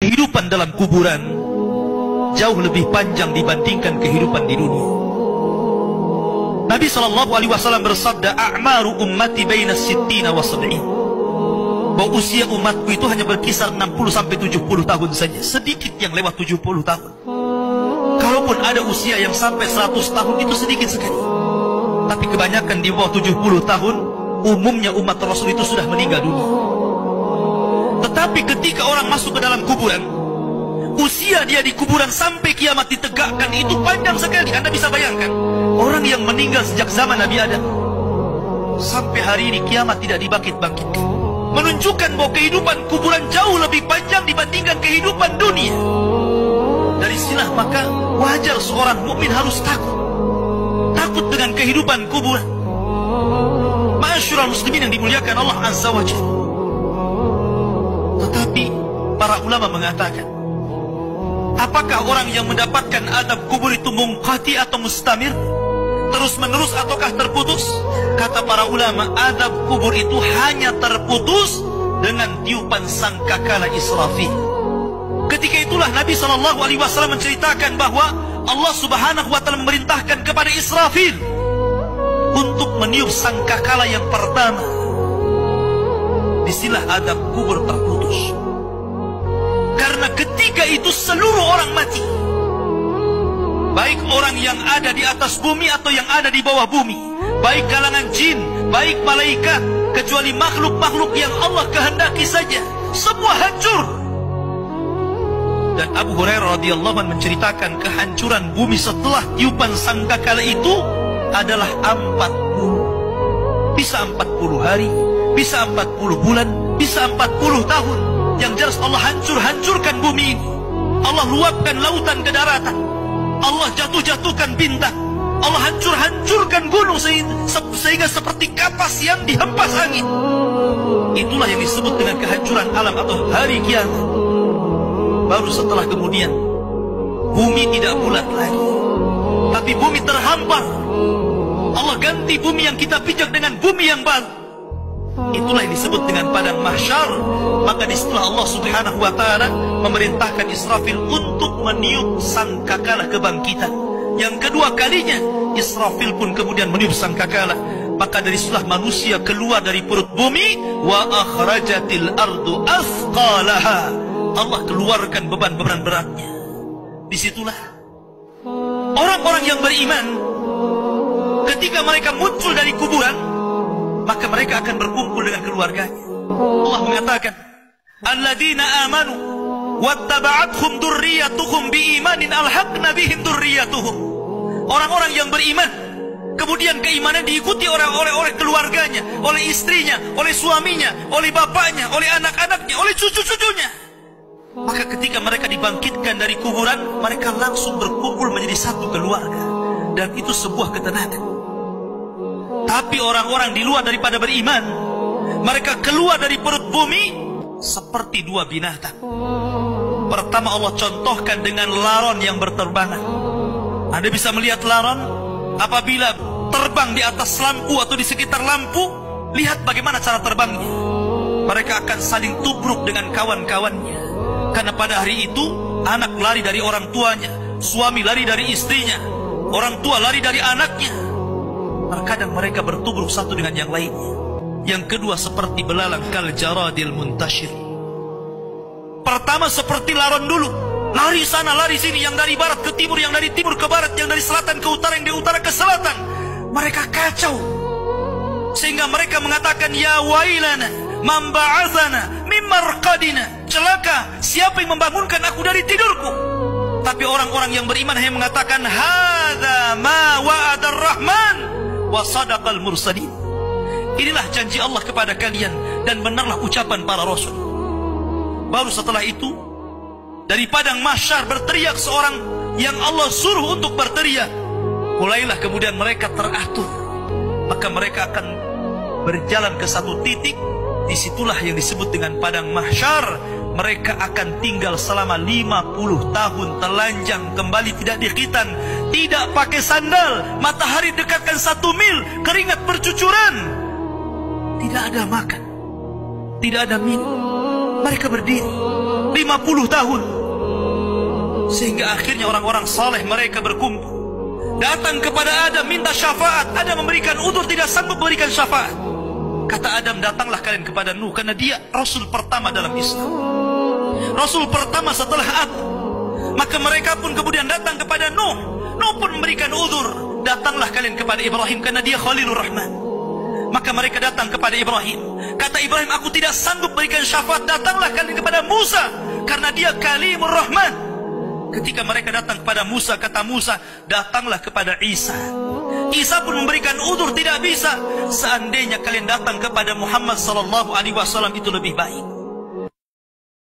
Kehidupan dalam kuburan jauh lebih panjang dibandingkan kehidupan di dunia. Nabi SAW bersabda, "A'maru ummati baina sittina wa sab'in." Bahwa usia umatku itu hanya berkisar 60 sampai 70 tahun saja. Sedikit yang lewat 70 tahun. Kalaupun ada usia yang sampai 100 tahun itu sedikit sekali. Tapi kebanyakan di bawah 70 tahun, umumnya umat Rasul itu sudah meninggal dunia. Tetapi ketika orang masuk ke dalam kuburan, usia dia di kuburan sampai kiamat ditegakkan itu panjang sekali. Anda bisa bayangkan, orang yang meninggal sejak zaman Nabi Adam sampai hari ini kiamat tidak dibangkit-bangkitkan, menunjukkan bahwa kehidupan kuburan jauh lebih panjang dibandingkan kehidupan dunia. Dari sinilah maka wajar seorang mukmin harus takut dengan kehidupan kuburan. Ma'asyiral muslimin yang dimuliakan Allah Azza wa Jalla. Tetapi para ulama mengatakan, apakah orang yang mendapatkan adab kubur itu munqati atau mustamir, terus menerus ataukah terputus? Kata para ulama, adab kubur itu hanya terputus dengan tiupan sangkakala Israfil. Ketika itulah Nabi SAW menceritakan bahwa Allah Subhanahu wa Ta'ala memerintahkan kepada Israfil untuk meniup sangkakala yang pertama. Disinilah adab kubur terputus. Karena ketika itu seluruh orang mati, baik orang yang ada di atas bumi atau yang ada di bawah bumi, baik kalangan jin, baik malaikat, kecuali makhluk-makhluk yang Allah kehendaki saja, semua hancur. Dan Abu Hurairah radhiyallahu anhu menceritakan kehancuran bumi setelah tiupan sangkakala itu adalah 40. Bisa 40 hari, bisa 40 bulan, bisa 40 tahun. Yang jelas Allah hancurkan bumi ini. Allah luapkan lautan ke daratan. Allah jatuhkan bintang. Allah hancurkan gunung sehingga seperti kapas yang dihempas angin. Itulah yang disebut dengan kehancuran alam atau hari kiamat. Baru setelah kemudian bumi tidak bulat lagi, tapi bumi terhampar. Allah ganti bumi yang kita pijak dengan bumi yang baru. Itulah yang disebut dengan padang mahsyar. Maka disitulah Allah Subhanahu wa Ta'ala memerintahkan Israfil untuk meniup sangkakala kebangkitan. Yang kedua kalinya Israfil pun kemudian meniup sangkakala. Maka dari situlah manusia keluar dari perut bumi. Wa akhrajatil ardu athqalaha. Allah keluarkan beban-beban beratnya. Disitulah orang-orang yang beriman, ketika mereka muncul dari kuburan, maka mereka akan berkumpul dengan keluarganya. Allah mengatakan, alladzina amanu wattaba'athum dzurriyyatuhum biimanin alhaqna bihim dzurriyyatuhum. Orang-orang yang beriman, kemudian keimanan diikuti oleh keluarganya, oleh istrinya, oleh suaminya, oleh bapaknya, oleh anak-anaknya, oleh cucu-cucunya. Maka ketika mereka dibangkitkan dari kuburan, mereka langsung berkumpul menjadi satu keluarga. Dan itu sebuah ketenangan. Tapi orang-orang di luar daripada beriman, mereka keluar dari perut bumi seperti dua binatang. Pertama Allah contohkan dengan laron yang berterbangan. Anda bisa melihat laron apabila terbang di atas lampu atau di sekitar lampu. Lihat bagaimana cara terbangnya. Mereka akan saling tubruk dengan kawan-kawannya. Karena pada hari itu anak lari dari orang tuanya, suami lari dari istrinya, orang tua lari dari anaknya. Terkadang mereka bertubruk satu dengan yang lainnya. Yang kedua seperti belalang kal jaradil muntashir. Pertama seperti laron dulu, lari sana lari sini, yang dari barat ke timur, yang dari timur ke barat, yang dari selatan ke utara, yang dari utara ke selatan. Mereka kacau sehingga mereka mengatakan, ya wailana man ba'atsana min marqadina. Celaka, siapa yang membangunkan aku dari tidurku? Tapi orang-orang yang beriman hanya mengatakan, hadza ma wa'adar rahman wa sadaqal mursalin. Inilah janji Allah kepada kalian dan benarlah ucapan para rasul. Baru setelah itu dari padang mahsyar berteriak seorang yang Allah suruh untuk berteriak. Mulailah kemudian mereka teratur. Maka mereka akan berjalan ke satu titik. Disitulah yang disebut dengan padang mahsyar. Mereka akan tinggal selama 50 tahun telanjang, kembali tidak dikhitan, tidak pakai sandal, matahari dekatkan 1 mil, keringat bercucuran, tidak ada makan, tidak ada minum. Mereka berdiri 50 tahun. Sehingga akhirnya orang-orang saleh mereka berkumpul, datang kepada Adam minta syafaat. Adam memberikan udzur, tidak sanggup memberikan syafaat. Kata Adam, datanglah kalian kepada Nuh, karena dia Rasul pertama dalam Islam, Rasul pertama setelah Adam. Maka mereka pun kemudian datang kepada Nuh. Nuh pun memberikan udzur, datanglah kalian kepada Ibrahim, karena dia Khalilur Rahman. Maka mereka datang kepada Ibrahim. Kata Ibrahim, aku tidak sanggup berikan syafaat, datanglah kalian kepada Musa, karena dia Kalimur Rahman. Ketika mereka datang kepada Musa, kata Musa, datanglah kepada Isa. Isa pun memberikan udzur, tidak bisa. Seandainya kalian datang kepada Muhammad sallallahu alaihi wasallam itu lebih baik.